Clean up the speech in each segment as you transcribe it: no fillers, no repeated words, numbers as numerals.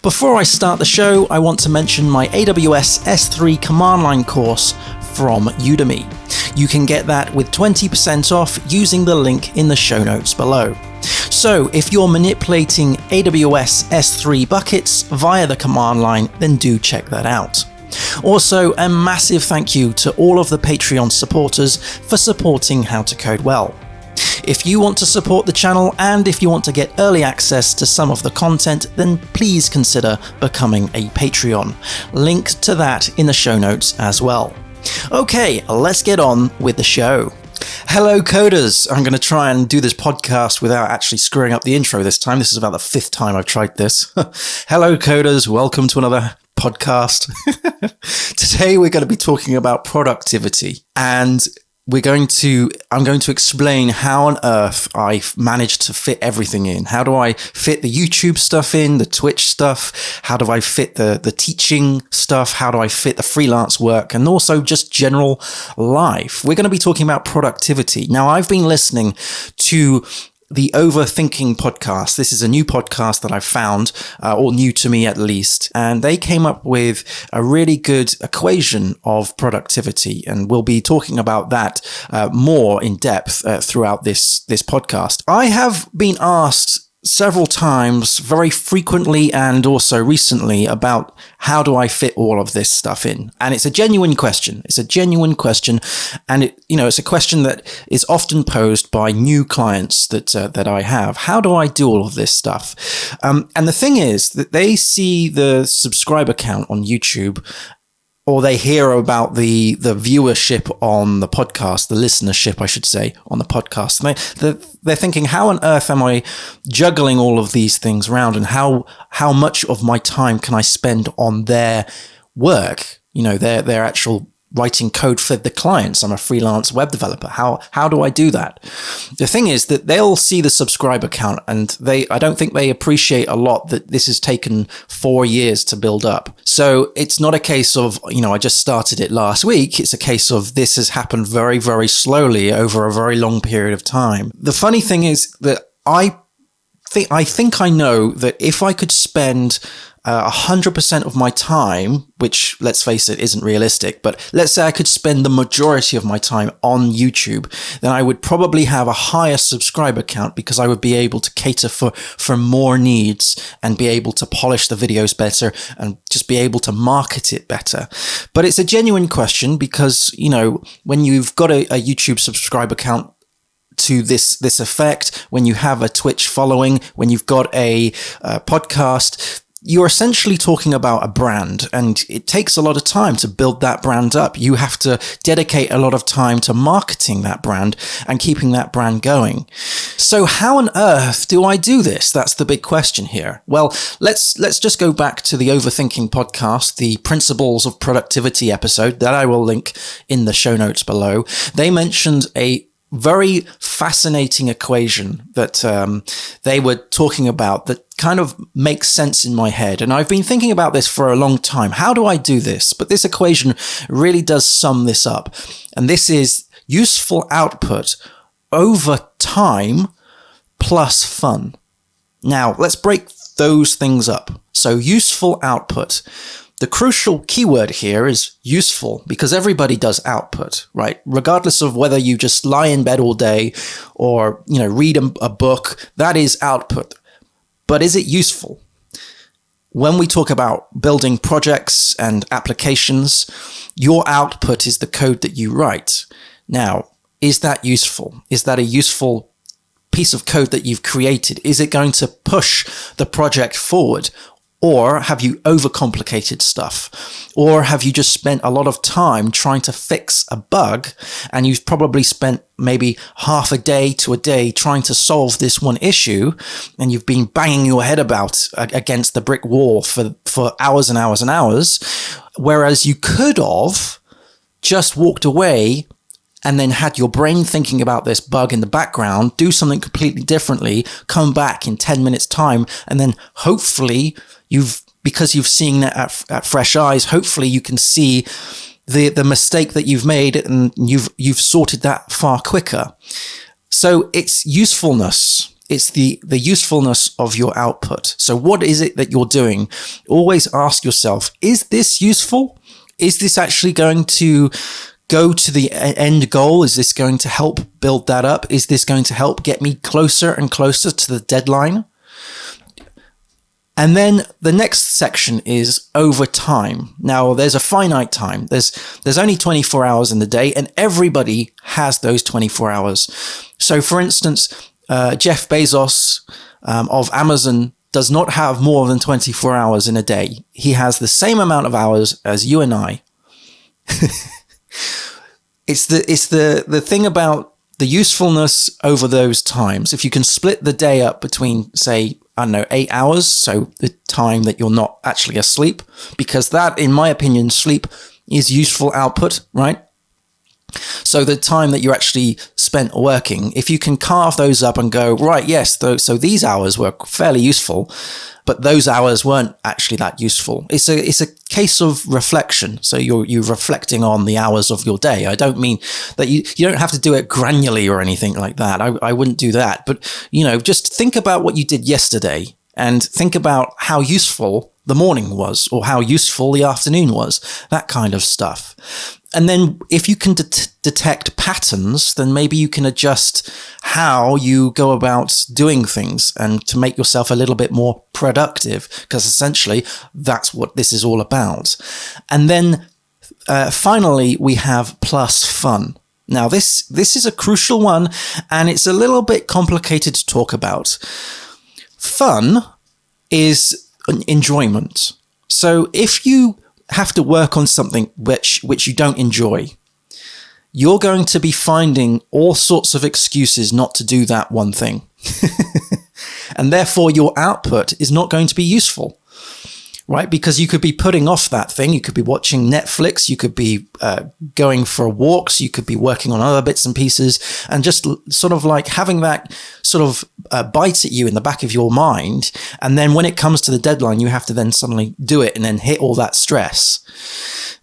Before I start the show, I want to mention my AWS S3 command line course from Udemy. You can get that with 20% off using the link in the show notes below. So if you're manipulating AWS S3 buckets via the command line, then do check that out. Also, a massive thank you to all of the Patreon supporters for supporting How to Code Well. If you want to support the channel and if you want to get early access to some of the content, then please consider becoming a Patreon. Link to that in the show notes as well. Okay, let's get on with the show. Hello coders! I'm going to try and do this podcast without actually screwing up the intro this time. This is about the 5th time I've tried this. Hello coders, welcome to another podcast. Today we're going to be talking about productivity, and I'm going to explain how on earth I've managed to fit everything in. How do I fit the YouTube stuff in, the Twitch stuff? How do I fit the teaching stuff? How do I fit the freelance work? And also just general life. We're going to be talking about productivity. Now, I've been listening to the Overthinking podcast. This is a new podcast that I found, or new to me at least, and they came up with a really good equation of productivity, and we'll be talking about that more in depth throughout this podcast. I have been asked several times, very frequently and also recently, about how do I fit all of this stuff in? And it's a genuine question. And it's a question that is often posed by new clients that I have. How do I do all of this stuff? And the thing is that they see the subscriber count on YouTube, or they hear about the viewership on the podcast, the listenership, I should say, on the podcast. And they're thinking, how on earth am I juggling all of these things around, and how much of my time can I spend on their work? Their actual writing code for the clients. I'm a freelance web developer. How do I do that? The thing is that they'll see the subscriber count, and I don't think they appreciate a lot that this has taken 4 years to build up. So it's not a case of, I just started it last week. It's a case of this has happened very, very slowly over a very long period of time. The funny thing is that I think I know that if I could spend 100% of my time, which, let's face it, isn't realistic, but let's say I could spend the majority of my time on YouTube, then I would probably have a higher subscriber count, because I would be able to cater for more needs and be able to polish the videos better and just be able to market it better. But it's a genuine question, because, when you've got a YouTube subscriber count to this effect, when you have a Twitch following, when you've got a podcast, you're essentially talking about a brand, and it takes a lot of time to build that brand up. You have to dedicate a lot of time to marketing that brand and keeping that brand going. So how on earth do I do this? That's the big question here. Well, let's just go back to the Overthinking podcast, the Principles of Productivity episode that I will link in the show notes below. They mentioned a very fascinating equation that they were talking about that kind of makes sense in my head. And I've been thinking about this for a long time. How do I do this? But this equation really does sum this up. And this is useful output over time plus fun. Now, let's break those things up. So useful output. The crucial keyword here is useful, because everybody does output, right? Regardless of whether you just lie in bed all day or, read a book, that is output. But is it useful? When we talk about building projects and applications, your output is the code that you write. Now, is that useful? Is that a useful piece of code that you've created? Is it going to push the project forward? Or have you overcomplicated stuff? Or have you just spent a lot of time trying to fix a bug, and you've probably spent maybe half a day to a day trying to solve this one issue, and you've been banging your head about against the brick wall for hours and hours and hours, whereas you could have just walked away and then had your brain thinking about this bug in the background, do something completely differently, come back in 10 minutes time, and then hopefully because you've seen it at fresh eyes, hopefully you can see the mistake that you've made, and you've sorted that far quicker. So it's usefulness. It's the usefulness of your output. So what is it that you're doing? Always ask yourself, is this useful? Is this actually going to go to the end goal? Is this going to help build that up? Is this going to help get me closer and closer to the deadline? And then the next section is over time. Now, there's a finite time. There's only 24 hours in the day, and everybody has those 24 hours. So, for instance, Jeff Bezos of Amazon does not have more than 24 hours in a day. He has the same amount of hours as you and I. It's the thing about the usefulness over those times. If you can split the day up between, say, 8 hours, so the time that you're not actually asleep, because that, in my opinion, sleep is useful output, right? So the time that you actually spent working, if you can carve those up and go, right, yes, so these hours were fairly useful, but those hours weren't actually that useful. It's a case of reflection. So you're reflecting on the hours of your day. I don't mean that you don't have to do it granularly or anything like that. I wouldn't do that. But, just think about what you did yesterday and think about how useful the morning was or how useful the afternoon was, that kind of stuff. And then if you can detect patterns, then maybe you can adjust how you go about doing things and to make yourself a little bit more productive, because essentially that's what this is all about. And then finally, we have plus fun. Now, this is a crucial one, and it's a little bit complicated to talk about. Fun is an enjoyment. So if you have to work on something which you don't enjoy, you're going to be finding all sorts of excuses not to do that one thing. And therefore your output is not going to be useful, right? Because you could be putting off that thing. You could be watching Netflix. You could be going for walks. You could be working on other bits and pieces, and just sort of like having that sort of bite at you in the back of your mind. And then when it comes to the deadline, you have to then suddenly do it and then hit all that stress.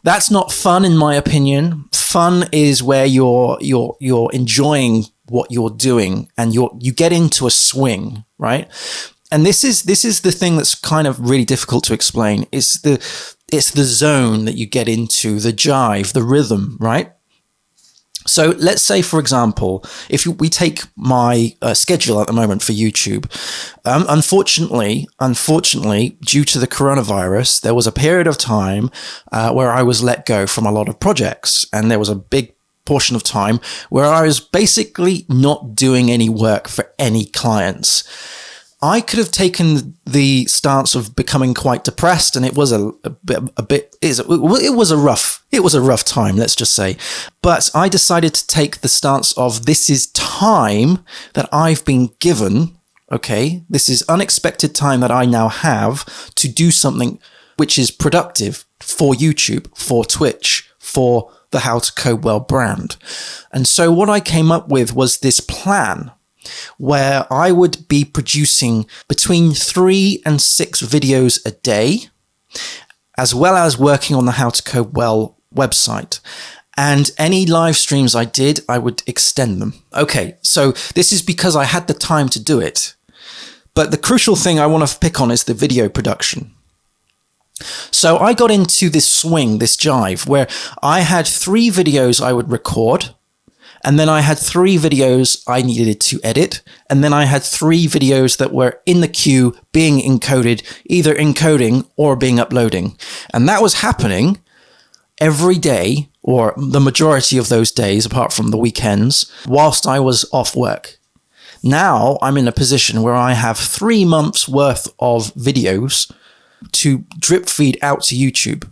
That's not fun, in my opinion. Fun is where you're enjoying what you're doing and you get into a swing, right? And this is the thing that's kind of really difficult to explain. It's the zone that you get into, the jive, the rhythm, right? So let's say, for example, if we take my schedule at the moment for YouTube, unfortunately, due to the coronavirus, there was a period of time where I was let go from a lot of projects, and there was a big portion of time where I was basically not doing any work for any clients. I could have taken the stance of becoming quite depressed, and it was it was a rough time, let's just say. But I decided to take the stance of, this is time that I've been given. Okay, this is unexpected time that I now have to do something which is productive for YouTube, for Twitch, for the How to Code Well brand. And so what I came up with was this plan where I would be producing between 3 and 6 videos a day, as well as working on the How to Code Well website. And any live streams I did, I would extend them. Okay, so this is because I had the time to do it. But the crucial thing I want to pick on is the video production. So I got into this swing, this jive, where I had 3 videos I would record, and then I had 3 videos I needed to edit, and then I had 3 videos that were in the queue being encoded, either encoding or being uploading. And that was happening every day, or the majority of those days, apart from the weekends, whilst I was off work. Now I'm in a position where I have 3 months worth of videos to drip feed out to YouTube.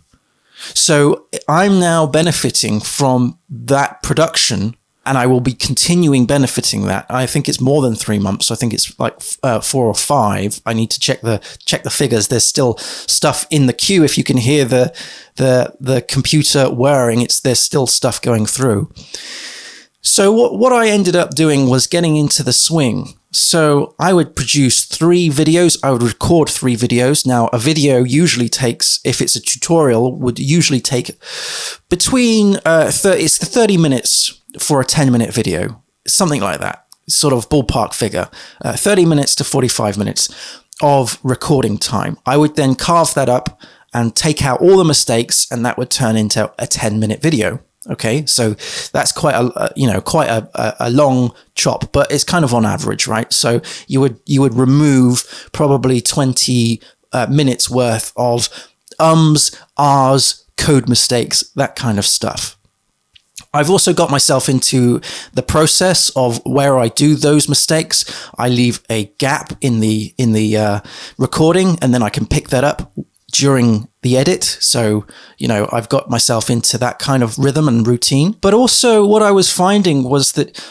So I'm now benefiting from that production, and I will be continuing benefiting that. I think it's more than 3 months. I think it's like 4 or 5. I need to check the figures. There's still stuff in the queue. If you can hear the computer whirring, there's still stuff going through. So what I ended up doing was getting into the swing. So I would produce 3 videos. I would record 3 videos. Now, a video usually takes, if it's a tutorial, would usually take between it's the 30 minutes for a 10-minute video, something like that. sort of ballpark figure, 30 minutes to 45 minutes of recording time. I would then carve that up and take out all the mistakes, and that would turn into a 10-minute video. Okay, so that's quite a long chop, but it's kind of on average, right? So you would remove probably 20 minutes worth of ahs, code mistakes, that kind of stuff. I've also got myself into the process of where I do those mistakes. I leave a gap in the recording, and then I can pick that up during the edit. So, I've got myself into that kind of rhythm and routine. But also what I was finding was that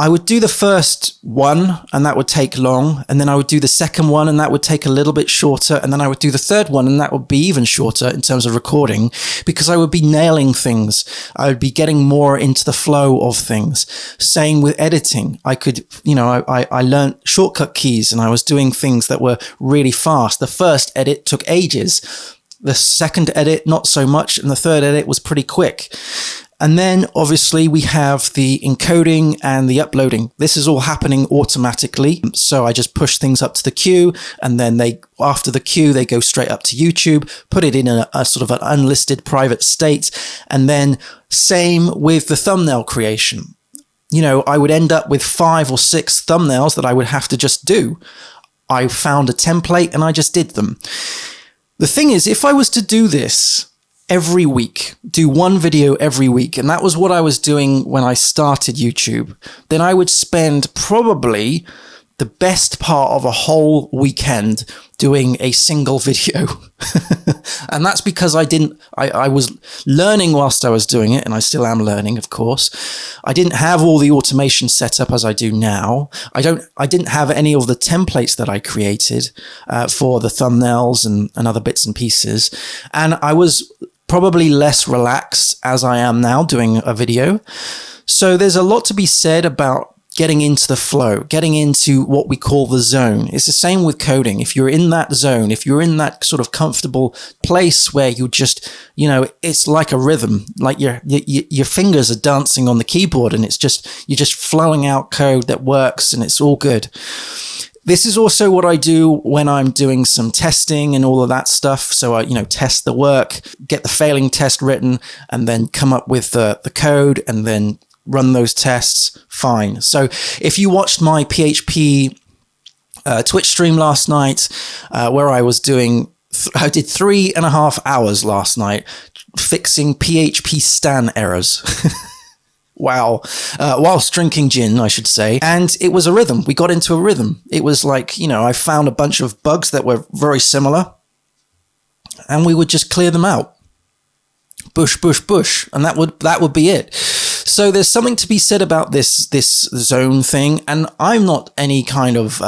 I would do the first one and that would take long. And then I would do the second one and that would take a little bit shorter. And then I would do the third one and that would be even shorter in terms of recording, because I would be nailing things. I would be getting more into the flow of things. Same with editing. I could, I learned shortcut keys and I was doing things that were really fast. The first edit took ages. The second edit, not so much. And the third edit was pretty quick. And then obviously we have the encoding and the uploading. This is all happening automatically. So I just push things up to the queue, and then after the queue, they go straight up to YouTube, put it in a sort of an unlisted private state. And then same with the thumbnail creation. I would end up with 5 or 6 thumbnails that I would have to just do. I found a template and I just did them. The thing is, if I was to do this every week, do one video every week, and that was what I was doing when I started YouTube, then I would spend probably the best part of a whole weekend doing a single video. And that's because I was learning whilst I was doing it, and I still am learning, of course. I didn't have all the automation set up as I do now. I didn't have any of the templates that I created for the thumbnails and other bits and pieces. And I was probably less relaxed as I am now doing a video. So there's a lot to be said about getting into the flow, getting into what we call the zone. It's the same with coding. If you're in that zone, if you're in that sort of comfortable place where you just, it's like a rhythm, like your fingers are dancing on the keyboard, and you're just flowing out code that works, and it's all good. This is also what I do when I'm doing some testing and all of that stuff. So I, test the work, get the failing test written, and then come up with the code and then run those tests. Fine. So if you watched my PHP Twitch stream last night, where I was doing, I did 3.5 hours last night fixing PHP stan errors. Wow. Whilst drinking gin, I should say. And it was a rhythm. We got into a rhythm. It was like, I found a bunch of bugs that were very similar, and we would just clear them out. Bush, bush, bush. And that would be it. So there's something to be said about this zone thing. And I'm not any kind of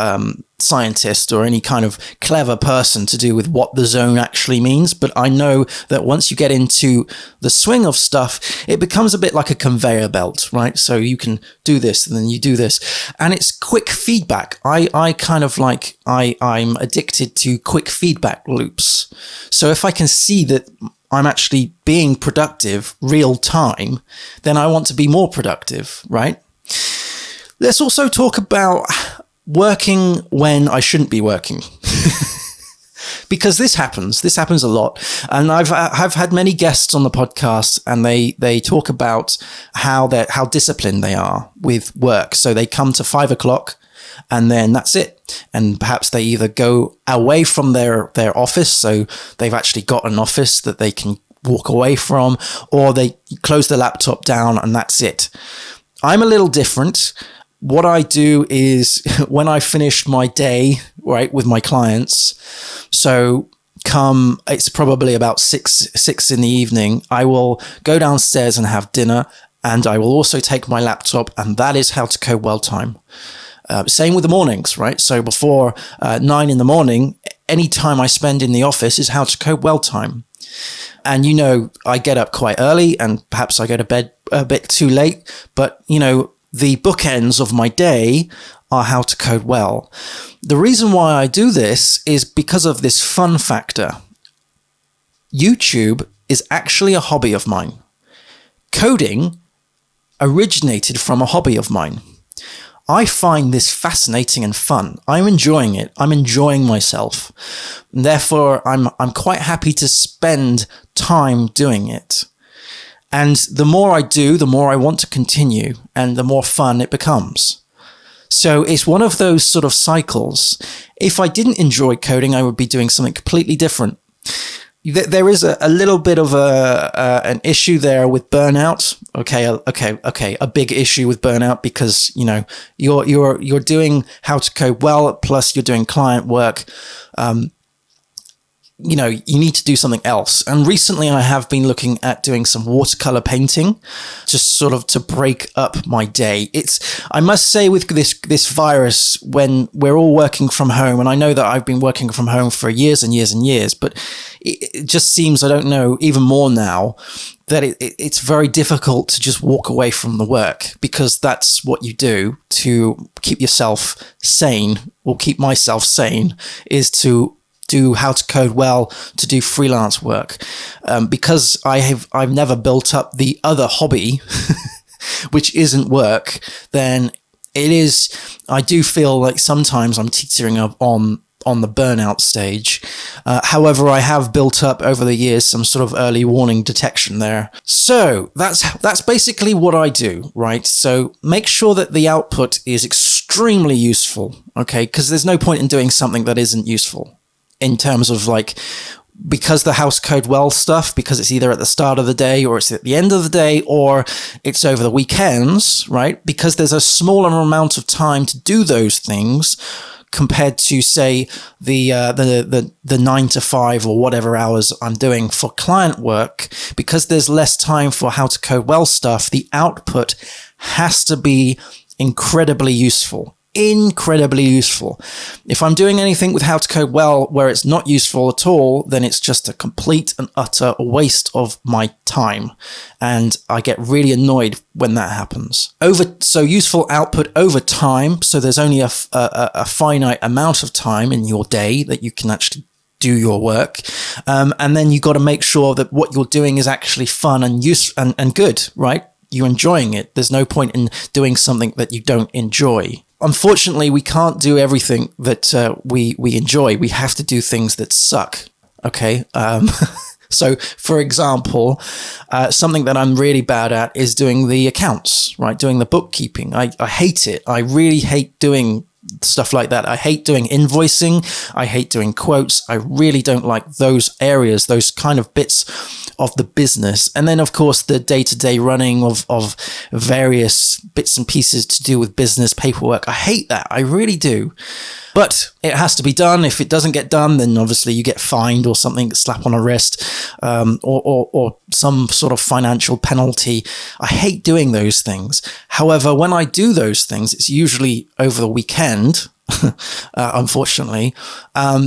scientist or any kind of clever person to do with what the zone actually means, but I know that once you get into the swing of stuff, it becomes a bit like a conveyor belt, right? So you can do this and then you do this, and it's quick feedback. I'm addicted to quick feedback loops. So if I can see that I'm actually being productive real time, then I want to be more productive, right? Let's also talk about working when I shouldn't be working. Because this happens a lot. And I've had many guests on the podcast, and they talk about how disciplined they are with work. So they come to 5 o'clock and then that's it. And perhaps they either go away from their office, so they've actually got an office that they can walk away from, or they close the laptop down and that's it. I'm a little different. What I do is when I finish my day, right, with my clients, so it's probably about six in the evening, I will go downstairs and have dinner, and I will also take my laptop, and that is How to Code Well time. Same with the mornings, right? So before 9 in the morning, any time I spend in the office is How to Code Well time. And, I get up quite early, and perhaps I go to bed a bit too late, but, the bookends of my day are How to Code Well. The reason why I do this is because of this fun factor. YouTube is actually a hobby of mine. Coding originated from a hobby of mine. I find this fascinating and fun. I'm enjoying it. I'm enjoying myself. And therefore, I'm quite happy to spend time doing it. And the more I do, the more I want to continue, and the more fun it becomes. So it's one of those sort of cycles. If I didn't enjoy coding, I would be doing something completely different. There is a little bit of an issue there with burnout. Okay. A big issue with burnout because, you're doing how to code well, plus you're doing client work. You need to do something else. And recently I have been looking at doing some watercolor painting, just sort of to break up my day. I must say with this virus, when we're all working from home, and I know that I've been working from home for years and years and years, but it just seems, I don't know, even more now, that it's very difficult to just walk away from the work, because that's what you do to keep yourself sane, or keep myself sane, is to do how to code well, to do freelance work. Because I've never built up the other hobby, which isn't work, then I do feel like sometimes I'm teetering up on the burnout stage. However, I have built up over the years some sort of early warning detection there. So that's basically what I do, right? So make sure that the output is extremely useful, okay? Because there's no point in doing something that isn't useful. In terms of because the house code well stuff, because it's either at the start of the day or it's at the end of the day or it's over the weekends, right? Because there's a smaller amount of time to do those things compared to, say, the 9 to 5 or whatever hours I'm doing for client work. Because there's less time for how to code well stuff, the output has to be incredibly useful. If I'm doing anything with how to code well where it's not useful at all, then it's just a complete and utter waste of my time. And I get really annoyed when that happens. So useful output over time. So there's only a finite amount of time in your day that you can actually do your work. And then you got to make sure that what you're doing is actually fun and useful and good, right? You're enjoying it. There's no point in doing something that you don't enjoy. Unfortunately, we can't do everything that we enjoy. We have to do things that suck. Okay. So, for example, something that I'm really bad at is doing the accounts, right? Doing the bookkeeping. I hate it. I really hate doing stuff like that. I hate doing invoicing. I hate doing quotes. I really don't like those areas, those kind of bits of the business. And then, of course, the day-to-day running of various bits and pieces to do with business paperwork. I hate that. I really do. But it has to be done. If it doesn't get done, then obviously you get fined or something, slap on a wrist, or some sort of financial penalty. I hate doing those things. However, when I do those things, it's usually over the weekend, unfortunately,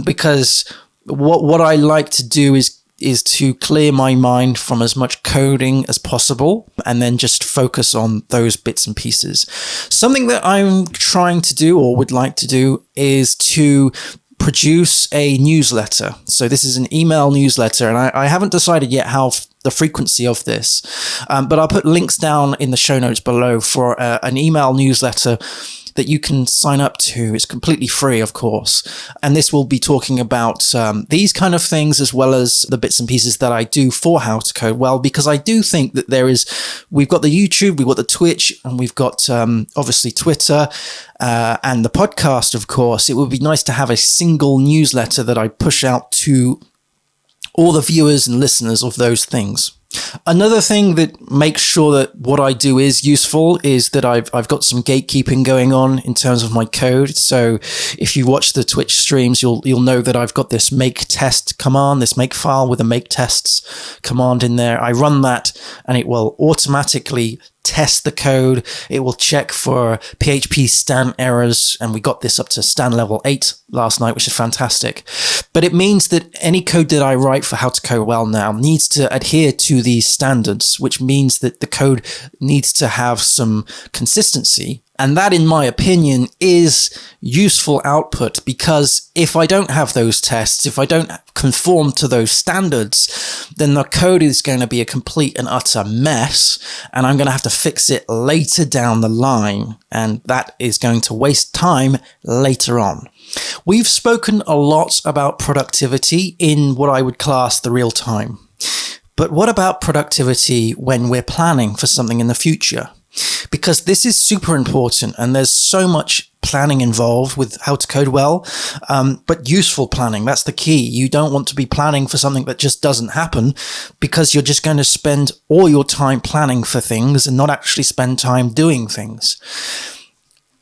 because what I like to do is to clear my mind from as much coding as possible and then just focus on those bits and pieces. Something that I'm trying to do or would like to do is to produce a newsletter. So this is an email newsletter, and I haven't decided yet how the frequency of this, but I'll put links down in the show notes below for an email newsletter that you can sign up to. It's completely free, of course. And this will be talking about these kind of things, as well as the bits and pieces that I do for How to Code Well, because I do think that we've got the YouTube, we've got the Twitch, and we've got obviously Twitter, and the podcast, of course. It would be nice to have a single newsletter that I push out to all the viewers and listeners of those things. Another thing that makes sure that what I do is useful is that I've got some gatekeeping going on in terms of my code. So if you watch the Twitch streams, you'll know that I've got this make test command, this make file with a make tests command in there. I run that and it will automatically test the code. It will check for PHP stan errors, and we got this up to stan level 8 last night, which is fantastic. But it means that any code that I write for How to Code Well now needs to adhere to these standards, which means that the code needs to have some consistency And that, in my opinion, is useful output, because if I don't have those tests, if I don't conform to those standards, then the code is going to be a complete and utter mess, and I'm going to have to fix it later down the line, and that is going to waste time later on. We've spoken a lot about productivity in what I would class the real time. But what about productivity when we're planning for something in the future? Because this is super important, and there's so much planning involved with how to code well, but useful planning, that's the key. You don't want to be planning for something that just doesn't happen, because you're just going to spend all your time planning for things and not actually spend time doing things.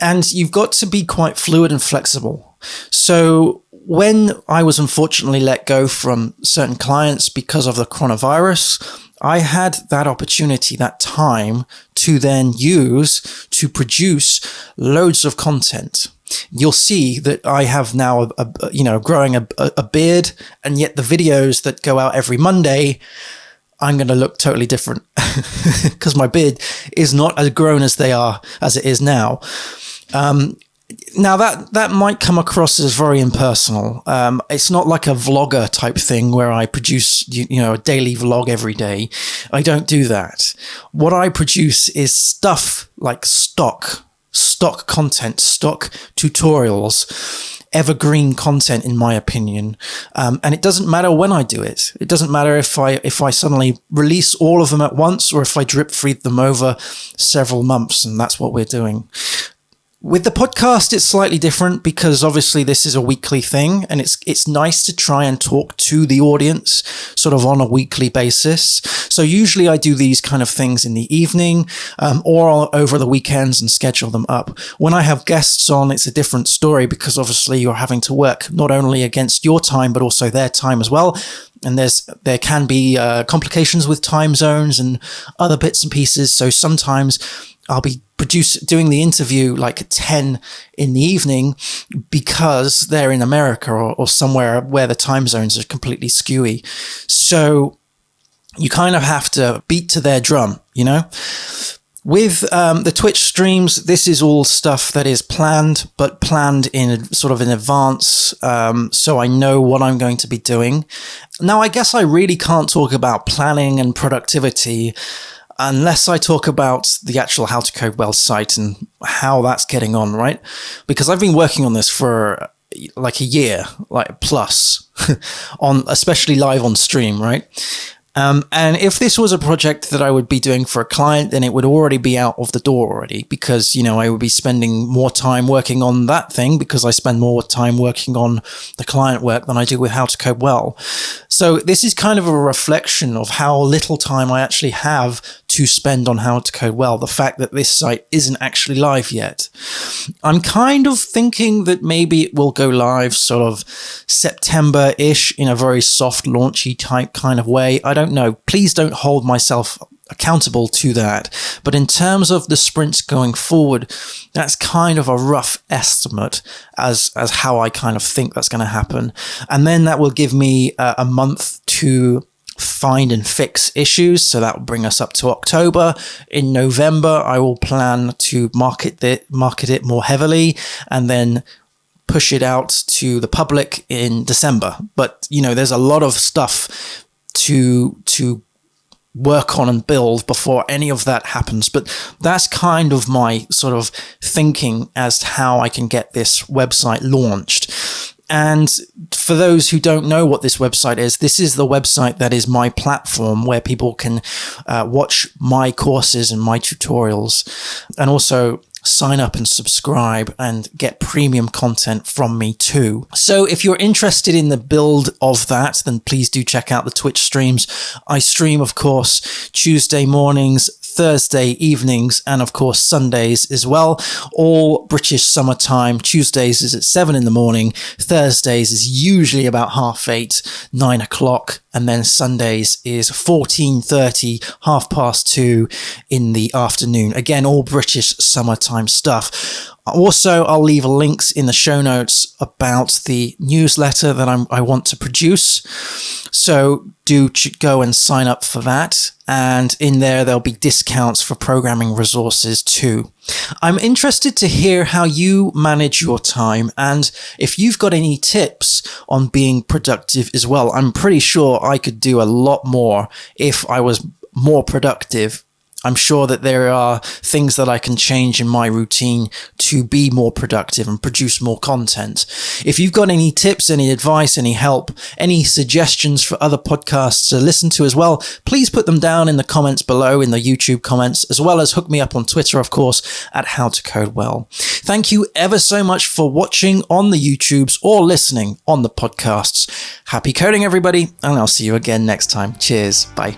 And you've got to be quite fluid and flexible. So when I was unfortunately let go from certain clients because of the coronavirus, I had that opportunity, that time to then use to produce loads of content. You'll see that I have now, growing a beard, and yet the videos that go out every Monday, I'm going to look totally different because my beard is not as grown as it is now. Now that might come across as very impersonal. It's not like a vlogger type thing where I produce, a daily vlog every day. I don't do that. What I produce is stuff like stock content, stock tutorials, evergreen content, in my opinion. And it doesn't matter when I do it. It doesn't matter if I suddenly release all of them at once, or if I drip feed them over several months, and that's what we're doing. With the podcast, it's slightly different, because obviously this is a weekly thing, and it's nice to try and talk to the audience sort of on a weekly basis. So usually I do these kind of things in the evening, or over the weekends, and schedule them up. When I have guests on, it's a different story, because obviously you're having to work not only against your time, but also their time as well. And there can be complications with time zones and other bits and pieces. So sometimes I'll be doing the interview like at 10 in the evening, because they're in America or somewhere where the time zones are completely skewy. So you kind of have to beat to their drum, With the Twitch streams, this is all stuff that is planned, but planned in advance, so I know what I'm going to be doing. Now, I guess I really can't talk about planning and productivity unless I talk about the actual How to Code Well site and how that's getting on, right? Because I've been working on this for like a year, like plus, especially live on stream, right? And if this was a project that I would be doing for a client, then it would already be out of the door already, because, I would be spending more time working on that thing, because I spend more time working on the client work than I do with How to Code Well. So this is kind of a reflection of how little time I actually have to spend on How to Code Well. The fact that this site isn't actually live yet. I'm kind of thinking that maybe it will go live sort of September-ish in a very soft, launchy type kind of way. I don't know. Please don't hold myself accountable to that. But in terms of the sprints going forward, that's kind of a rough estimate as how I kind of think that's going to happen. And then that will give me a month to find and fix issues. So that will bring us up to October. In November, I will plan to market it more heavily, and then push it out to the public in December. But, there's a lot of stuff to work on and build before any of that happens. But that's kind of my sort of thinking as to how I can get this website launched. And for those who don't know what this website is, this is the website that is my platform where people can watch my courses and my tutorials, and also sign up and subscribe and get premium content from me too. So if you're interested in the build of that, then please do check out the Twitch streams. I stream, of course, Tuesday mornings, Thursday evenings, and of course Sundays as well, all British summertime. Tuesdays is at 7 in the morning, Thursdays is usually about 8:30, 9 o'clock, and then Sundays is 14:30, 2:30 in the afternoon. Again, all British summertime stuff. Also, I'll leave links in the show notes about the newsletter that I want to produce. So do go and sign up for that. And in there, there'll be discounts for programming resources too. I'm interested to hear how you manage your time and if you've got any tips on being productive as well. I'm pretty sure I could do a lot more if I was more productive. I'm sure that there are things that I can change in my routine to be more productive and produce more content. If you've got any tips, any advice, any help, any suggestions for other podcasts to listen to as well, please put them down in the comments below in the YouTube comments, as well as hook me up on Twitter, of course, at How to Code Well. Thank you ever so much for watching on the YouTubes or listening on the podcasts. Happy coding, everybody, and I'll see you again next time. Cheers. Bye.